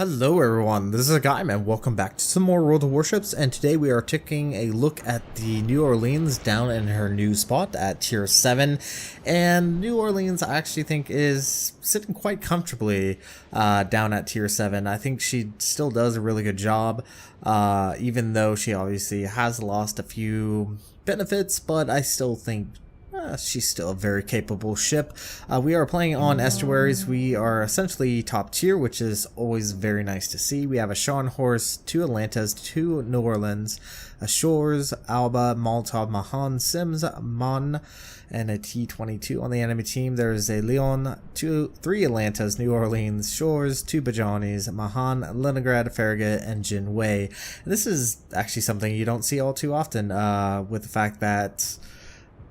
Hello everyone, this is Hakaym and welcome back to some more World of Warships, and today we are taking a look at the New Orleans down in her new spot at Tier 7, and New Orleans I actually think is sitting quite comfortably down at Tier 7. I think she still does a really good job, even though she obviously has lost a few benefits, but I still think she's still a very capable ship. We are playing on estuaries. We are essentially top tier, which is always very nice to see. We have a Sean Horse, 2 Atlantas, 2 New Orleans, a Shores, Alba, Molotov, Mahan, Sims, Mon, and a T-22 on the enemy team. There's a Leon, 3 Atlantas, New Orleans, Shores, 2 Bajanis, Mahan, Leningrad, Farragut, and Jinwei. And this is actually something you don't see all too often, with the fact that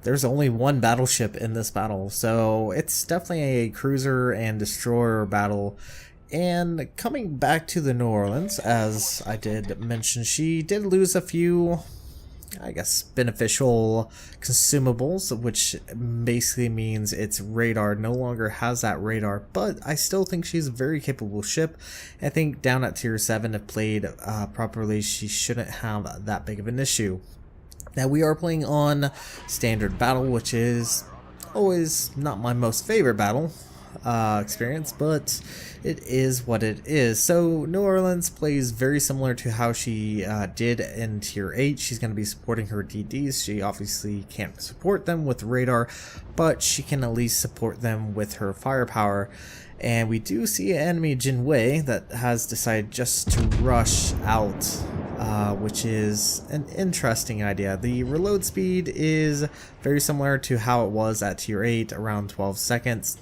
there's only one battleship in this battle, so it's definitely a cruiser and destroyer battle. And coming back to the New Orleans, as I did mention, she did lose a few, I guess, beneficial consumables, which basically means its radar no longer has that radar, but I still think she's a very capable ship. I think down at Tier 7, if played properly, she shouldn't have that big of an issue. Now we are playing on standard battle, which is always not my most favorite battle experience, but it is what it is. So New Orleans plays very similar to how she did in Tier 8. She's going to be supporting her DDs. She obviously can't support them with radar, but she can at least support them with her firepower. And we do see an enemy Jinwei that has decided just to rush out, which is an interesting idea. The reload speed is very similar to how it was at Tier 8, around 12 seconds.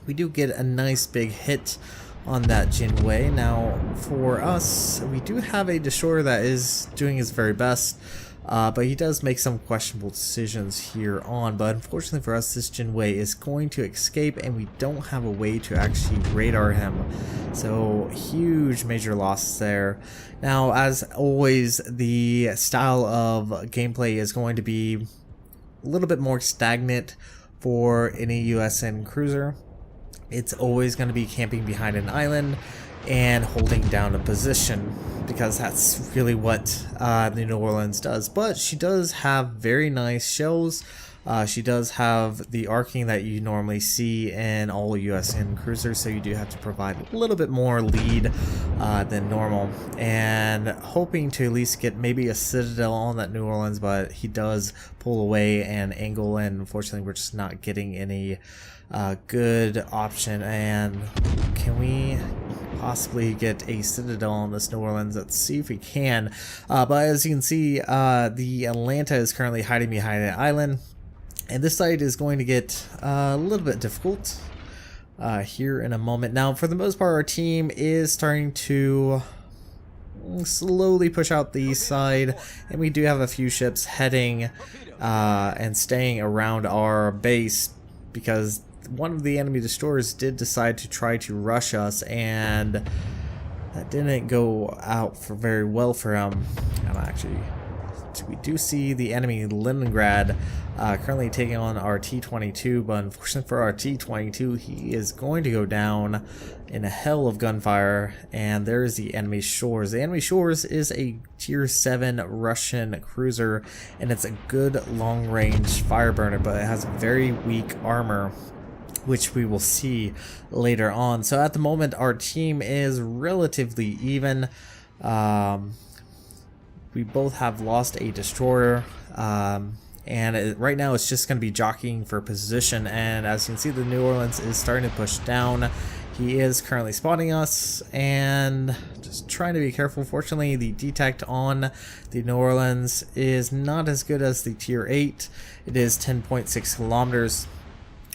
We do get a nice big hit on that Jinwei. Now for us, we do have a destroyer that is doing his very best, but he does make some questionable decisions here on. But unfortunately for us, this Jinwei is going to escape, and we don't have a way to actually radar him. So huge major loss there. Now, as always, the style of gameplay is going to be a little bit more stagnant for any USN cruiser. It's always going to be camping behind an island and holding down a position, because that's really what the New Orleans does. But she does have very nice shells. She does have the arcing that you normally see in all USN cruisers, so you do have to provide a little bit more lead than normal, and hoping to at least get maybe a Citadel on that New Orleans, but he does pull away and angle, and unfortunately we're just not getting any good option. And can we possibly get a Citadel on this New Orleans? Let's see if we can. But as you can see, the Atlanta is currently hiding behind an island, and this side is going to get a little bit difficult here in a moment. Now, for the most part, our team is starting to slowly push out the east side, and we do have a few ships heading and staying around our base, because one of the enemy destroyers did decide to try to rush us, and that didn't go out for very well for him. And actually, we do see the enemy Leningrad currently taking on our T-22, but unfortunately for our T-22, he is going to go down in a hell of gunfire. And there's the enemy Shores. The enemy Shores is a Tier 7 Russian cruiser, and it's a good long-range fire burner, but it has very weak armor, which we will see later on. So at the moment, our team is relatively even. We both have lost a destroyer, and right now it's just going to be jockeying for position. And as you can see, the New Orleans is starting to push down. He is currently spotting us and just trying to be careful. Fortunately, the detect on the New Orleans is not as good as the Tier 8. It is 10.6 kilometers.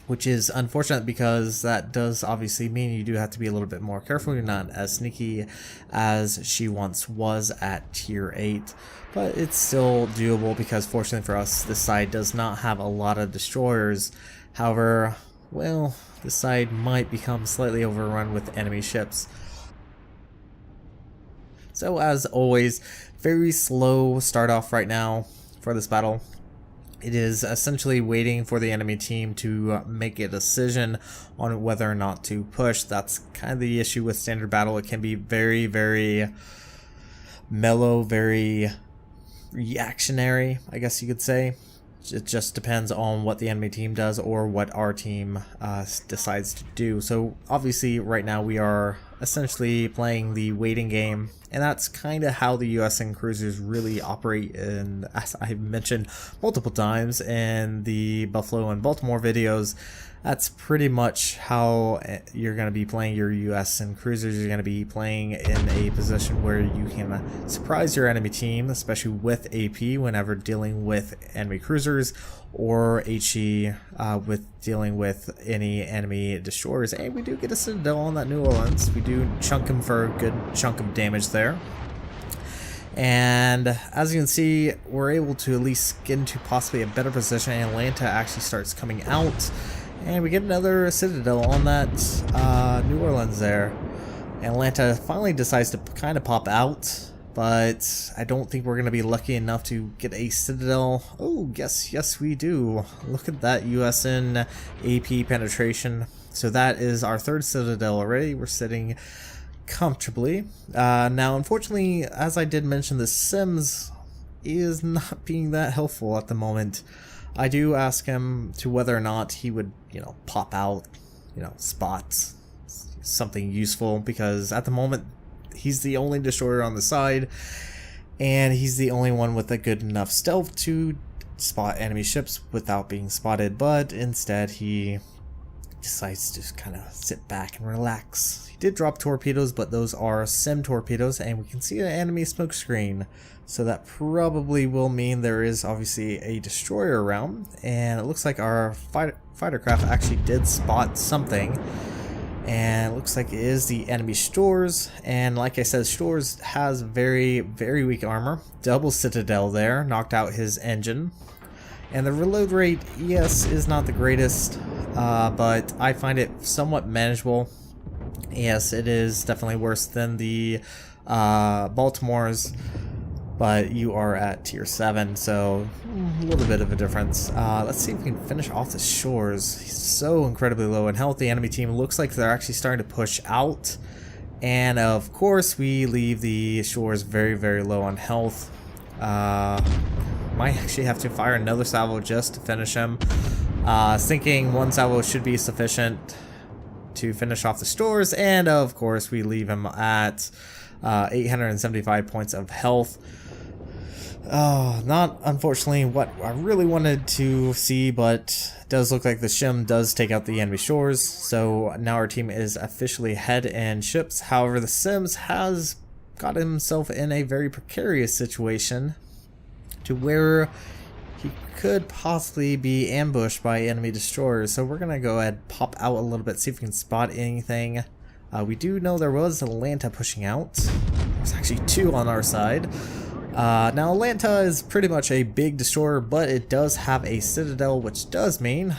Which is unfortunate, because that does obviously mean you do have to be a little bit more careful. You're not as sneaky as she once was at Tier 8, but it's still doable, because fortunately for us, this side does not have a lot of destroyers. However, well, this side might become slightly overrun with enemy ships. So as always, very slow start off right now for this battle. It is essentially waiting for the enemy team to make a decision on whether or not to push. That's kind of the issue with standard battle. It can be very, very mellow, very reactionary, I guess you could say. It just depends on what the enemy team does or what our team decides to do. So obviously right now we are essentially playing the waiting game, and that's kind of how the US and cruisers really operate. And as I've mentioned multiple times in the Buffalo and Baltimore videos, that's pretty much how you're going to be playing your US and cruisers. You're going to be playing in a position where you can surprise your enemy team, especially with AP whenever dealing with enemy cruisers, or HE with dealing with any enemy destroyers. And we do get a Citadel on that New Orleans. We do chunk him for a good chunk of damage there. And as you can see, we're able to at least get into possibly a better position, and Atlanta actually starts coming out. And we get another Citadel on that New Orleans there. Atlanta finally decides to kind of pop out, but I don't think we're going to be lucky enough to get a Citadel. Oh, yes we do. Look at that USN AP penetration. So that is our third Citadel already. We're sitting comfortably. Now, unfortunately, as I did mention, the Sims is not being that helpful at the moment. I do ask him to whether or not he would, pop out, spots, something useful, because at the moment he's the only destroyer on the side, and he's the only one with a good enough stealth to spot enemy ships without being spotted. But instead he decides to just kind of sit back and relax. He did drop torpedoes, but those are sim torpedoes, and we can see an enemy smoke screen. So that probably will mean there is obviously a destroyer around, and it looks like our fighter craft actually did spot something, and it looks like it is the enemy stores. And like I said, stores has very, very weak armor. Double Citadel there, knocked out his engine, and the reload rate, yes, is not the greatest, but I find it somewhat manageable. Yes, it is definitely worse than the Baltimore's, but you are at tier 7, so a little bit of a difference. Let's see if we can finish off the shores. He's so incredibly low in health. The enemy team looks like they're actually starting to push out, and of course we leave the shores very, very low on health. Might actually have to fire another salvo just to finish him. Thinking one salvo should be sufficient to finish off the stores, and of course we leave him at 875 points of health. Not unfortunately what I really wanted to see, but it does look like the shim does take out the enemy shores, so now our team is officially ahead in ships. However, the Sims has got himself in a very precarious situation to where he could possibly be ambushed by enemy destroyers. So we're gonna go ahead, pop out a little bit, see if we can spot anything. We do know there was Atlanta pushing out. There's actually 2 on our side. Now Atlanta is pretty much a big destroyer, but it does have a Citadel, which does mean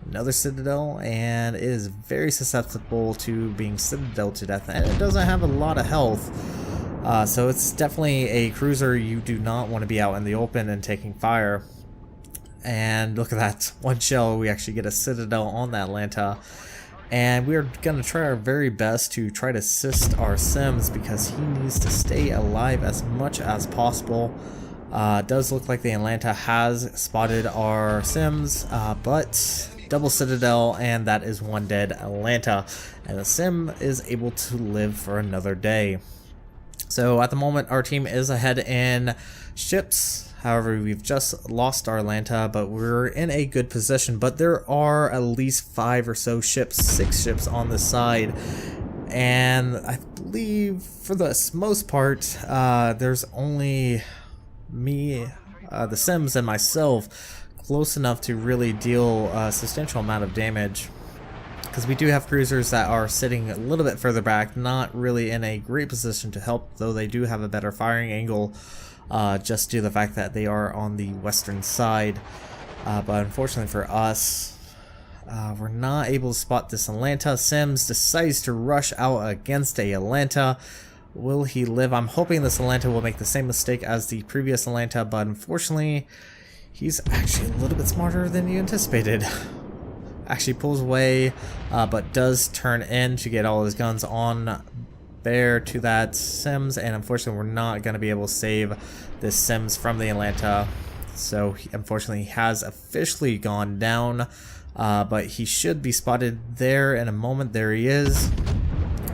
another Citadel, and it is very susceptible to being Citadel to death, and it doesn't have a lot of health. So it's definitely a cruiser you do not want to be out in the open and taking fire. And look at that, 1 shell, we actually get a Citadel on that Atlanta. And we are going to try our very best to try to assist our Sims, because he needs to stay alive as much as possible. It does look like the Atlanta has spotted our Sims, but double Citadel, and that is 1 dead Atlanta. And the Sim is able to live for another day. So at the moment our team is ahead in ships. However, we've just lost our Atlanta, but we're in a good position. But there are at least 5 or so ships, 6 ships on the side. And I believe for the most part, there's only me, the Sims, and myself close enough to really deal a substantial amount of damage. Because we do have cruisers that are sitting a little bit further back, not really in a great position to help, though they do have a better firing angle. Just due to the fact that they are on the western side. But unfortunately for us, we're not able to spot this Atlanta. Sims decides to rush out against a Atlanta. Will he live? I'm hoping this Atlanta will make the same mistake as the previous Atlanta, but unfortunately He's actually a little bit smarter than you anticipated. Actually pulls away, but does turn in to get all his guns on there to that Sims, and unfortunately we're not going to be able to save this Sims from the Atlanta. So unfortunately he has officially gone down, but he should be spotted there in a moment. There he is.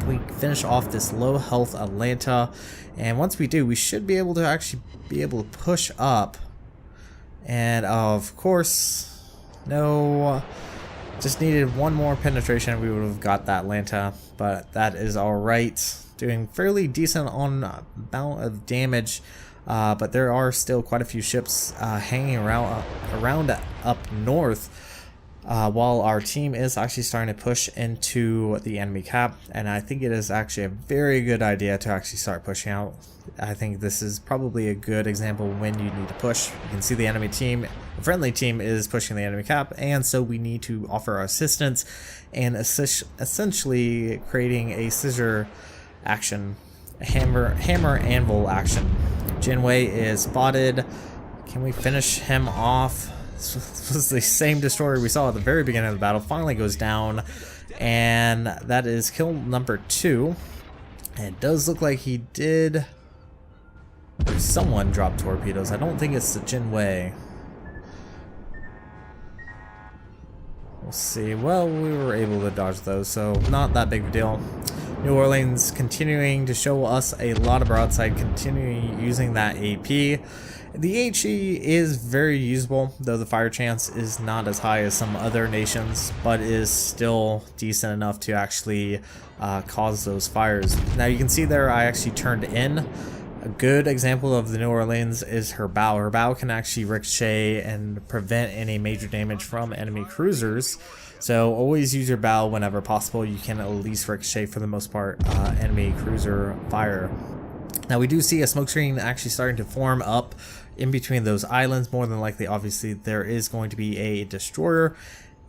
We finish off this low health Atlanta, and once we do, we should be able to actually push up. And of course, no, just needed one more penetration, we would have got that Atlanta, but that is alright. Doing fairly decent on amount of damage, but there are still quite a few ships hanging around up north, while our team is actually starting to push into the enemy cap, and I think it is actually a very good idea to actually start pushing out. I think this is probably a good example when you need to push. You can see the enemy team, the friendly team, is pushing the enemy cap, and so we need to offer our assistance and essentially creating a scissor action, a hammer anvil action. Jinwei is spotted. Can we finish him off? This was the same destroyer we saw at the very beginning of the battle. Finally goes down, and that is kill number 2. And it does look like he did, or someone dropped torpedoes. I don't think it's the Jinwei. We'll see. Well, we were able to dodge those, so not that big of a deal. New Orleans continuing to show us a lot of broadside, continuing using that AP. The HE is very usable, though the fire chance is not as high as some other nations, but is still decent enough to actually cause those fires. Now you can see there I actually turned in. A good example of the New Orleans is her bow. Her bow can actually ricochet and prevent any major damage from enemy cruisers. So always use your bow whenever possible. You can at least ricochet, for the most part, enemy cruiser fire. Now we do see a smoke screen actually starting to form up in between those islands. More than likely, obviously, there is going to be a destroyer.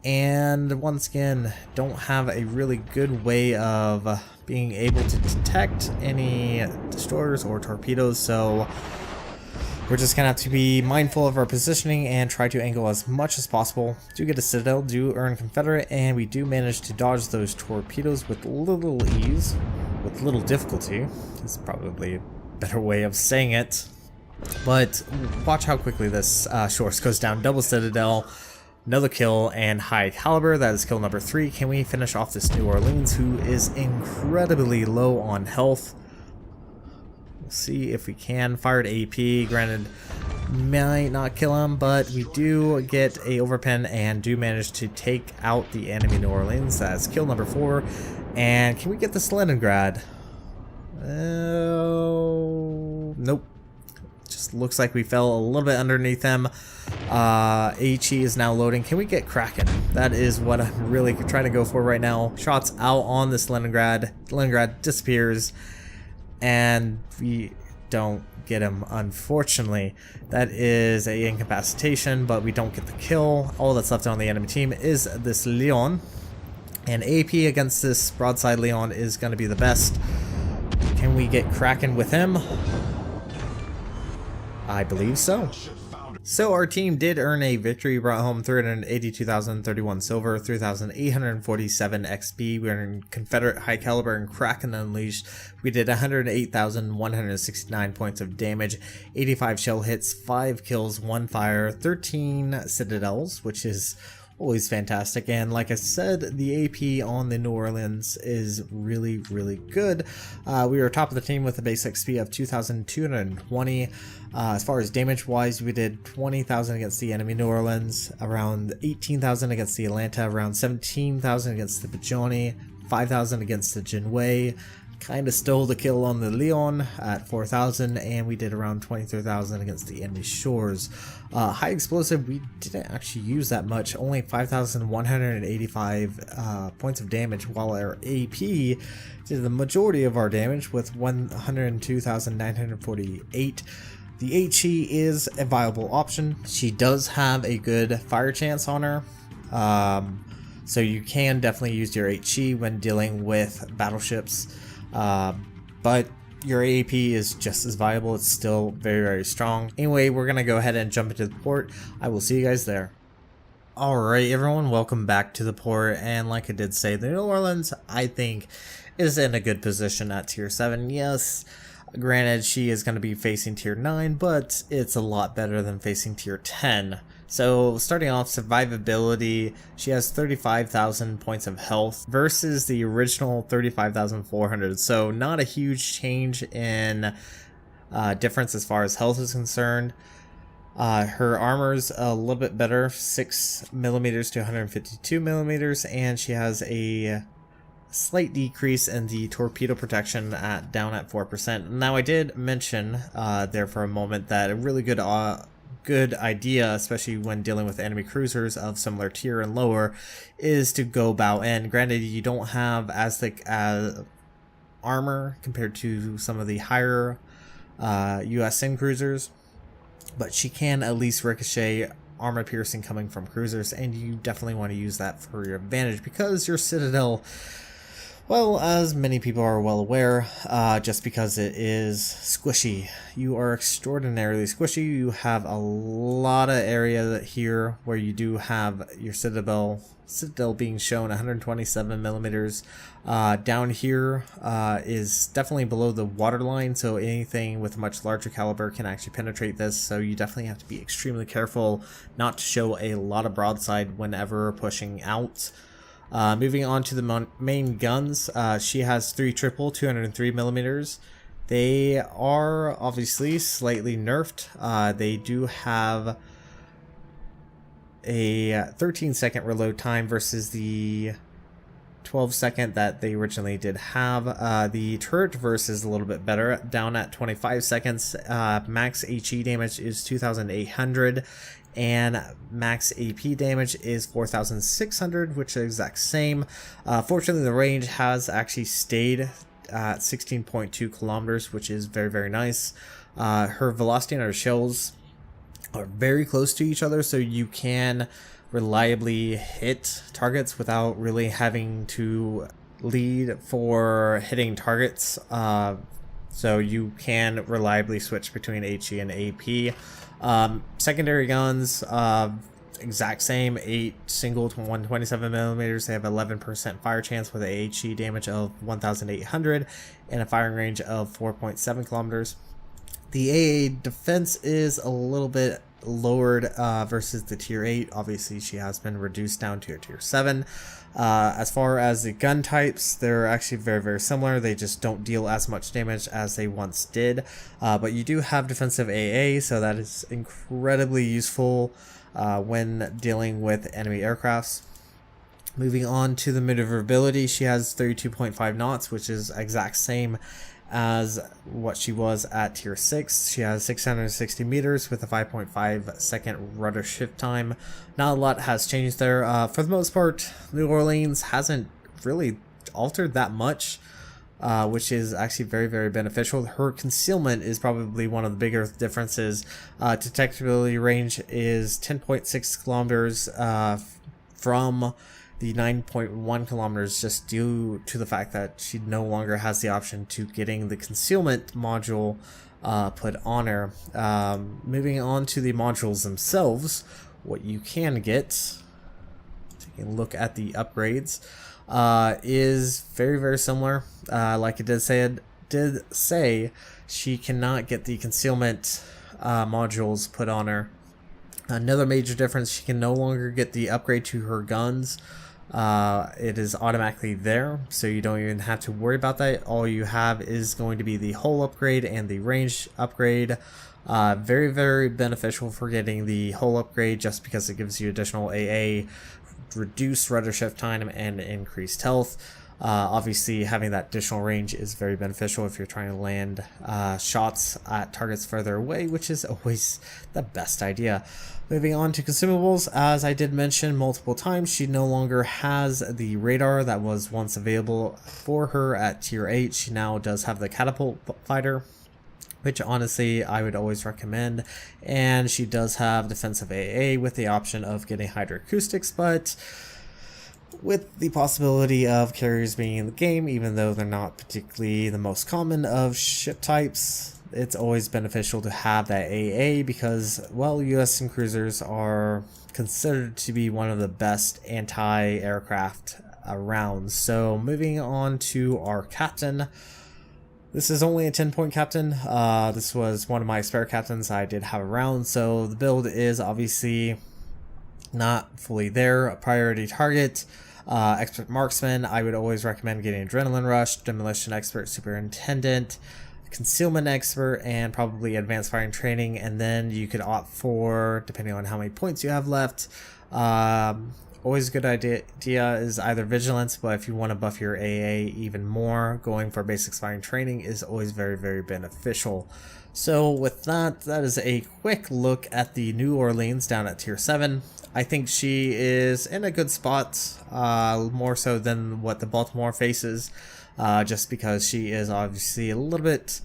And once again, don't have a really good way of being able to detect any destroyers or torpedoes, so we're just gonna have to be mindful of our positioning and try to angle as much as possible. Do get a Citadel, do earn Confederate, and we do manage to dodge those torpedoes with little ease, with little difficulty. It's probably a better way of saying it. But watch how quickly this Shores goes down. Double Citadel, another kill, and high caliber. That is kill number 3. Can we finish off this New Orleans, who is incredibly low on health? We'll see if we can. Fired AP, granted, might not kill him, but we do get a overpen and do manage to take out the enemy New Orleans. That's kill number 4. And can we get this Leningrad? Nope. Just looks like we fell a little bit underneath them. HE is now loading. Can we get Kraken? That is what I'm really trying to go for right now. Shots out on this Leningrad. Leningrad disappears, and we don't get him, unfortunately. That is a incapacitation, but we don't get the kill. All that's left on the enemy team is this Leon, and AP against this broadside Leon is going to be the best. Can we get Kraken with him? I believe so. So our team did earn a victory, brought home 382,031 silver, 3,847 XP. We earned Confederate high caliber and Kraken Unleashed. We did 108,169 points of damage, 85 shell hits, 5 kills, 1 fire, 13 citadels, which is always fantastic. And like I said, the AP on the New Orleans is really, really good. We were top of the team with a base XP of 2,220. As far as damage wise, we did 20,000 against the enemy New Orleans, around 18,000 against the Atlanta, around 17,000 against the Bajoni, 5,000 against the Jinwei. Kind of stole the kill on the Leon at 4,000, and we did around 23,000 against the enemy Shores. High explosive, we didn't actually use that much, only 5,185 points of damage, while our AP did the majority of our damage with 102,948. The HE is a viable option. She does have a good fire chance on her. So you can definitely use your HE when dealing with battleships. But your AAP is just as viable. It's still very, very strong. Anyway, we're going to go ahead and jump into the port. I will see you guys there. Alright everyone, welcome back to the port, and like I did say, the New Orleans, I think, is in a good position at Tier 7. Yes, granted, she is going to be facing Tier 9, but it's a lot better than facing Tier 10. So, starting off, survivability, she has 35,000 points of health versus the original 35,400. So, not a huge change in difference as far as health is concerned. Her armor's a little bit better, 6mm to 152mm, and she has a slight decrease in the torpedo protection down at 4%. Now I did mention there for a moment that a really good idea, especially when dealing with enemy cruisers of similar tier and lower, is to go bow end. Granted, you don't have as thick armor compared to some of the higher USN cruisers, but she can at least ricochet armor piercing coming from cruisers, and you definitely want to use that for your advantage because your Citadel, well, as many people are well aware, just because it is squishy. You are extraordinarily squishy. You have a lot of area here where you do have your Citadel being shown 127mm. Down here is definitely below the waterline, so anything with a much larger caliber can actually penetrate this, so you definitely have to be extremely careful not to show a lot of broadside whenever pushing out. Moving on to the main guns, she has 3 triple 203mm. They are obviously slightly nerfed. They do have a 13-second reload time versus the 12-second that they originally did have. The turret verse is a little bit better, down at 25 seconds. Max HE damage is 2,800, and max AP damage is 4,600, which is the exact same. Fortunately, the range has actually stayed at 16.2 kilometers, which is very, very nice. Her velocity and her shells are very close to each other, so you can reliably hit targets without really having to lead for hitting targets. So you can reliably switch between HE and AP. Secondary guns, exact same, 8 single to 127mm. They have 11% fire chance with a HE damage of 1,800 and a firing range of 4.7 kilometers. The AA defense is a little bit lowered versus the Tier 8. Obviously, she has been reduced down to a Tier 7. As far as the gun types, they're actually very, very similar. They just don't deal as much damage as they once did. But you do have defensive AA, so that is incredibly useful when dealing with enemy aircrafts. Moving on to the maneuverability, she has 32.5 knots, which is exact same as what she was at Tier 6. She has 660 meters with a 5.5 second rudder shift time. Not a lot has changed there. For the most part, New Orleans hasn't really altered that much, which is actually very, very beneficial. Her concealment is probably one of the bigger differences. Detectability range is 10.6 kilometers from the 9.1 kilometers, just due to the fact that she no longer has the option to getting the concealment module put on her. Moving on to the modules themselves, what you can get, taking a look at the upgrades, is very, very similar. Like it did say, she cannot get the concealment modules put on her. Another major difference, she can no longer get the upgrade to her guns. It is automatically there, so you don't even have to worry about that. All you have is going to be the hull upgrade and the range upgrade. Very, very beneficial for getting the hull upgrade, just because it gives you additional AA, reduced rudder shift time, and increased health. Obviously, having that additional range is very beneficial if you're trying to land shots at targets further away, which is always the best idea. Moving on to consumables, as I did mention multiple times, she no longer has the radar that was once available for her at Tier 8. She now does have the catapult fighter, which honestly I would always recommend, and she does have defensive AA with the option of getting hydroacoustics, but with the possibility of carriers being in the game, even though they're not particularly the most common of ship types. It's always beneficial to have that AA because, well, US and cruisers are considered to be one of the best anti-aircraft around. So moving on to our captain. This is only a 10-point captain. This was one of my spare captains I did have around, so the build is obviously not fully there. A priority target, expert marksman. I would always recommend getting adrenaline rush, demolition expert, superintendent, concealment expert, and probably advanced firing training. And then you could opt for, depending on how many points you have left, always a good idea is either vigilance, but if you want to buff your AA even more, going for basic firing training is always very, very beneficial. So with that, that is a quick look at the New Orleans down at Tier 7. I think she is in a good spot, more so than what the Baltimore faces, just because she is obviously a little bit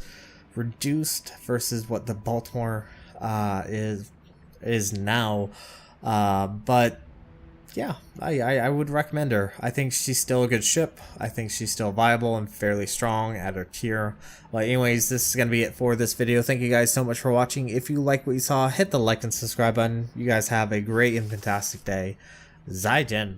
reduced versus what the Baltimore is now. But yeah, I would recommend her. I think she's still a good ship. I think she's still viable and fairly strong at her tier. But anyways, this is going to be it for this video. Thank you guys so much for watching. If you like what you saw, hit the like and subscribe button. You guys have a great and fantastic day. Zaijian.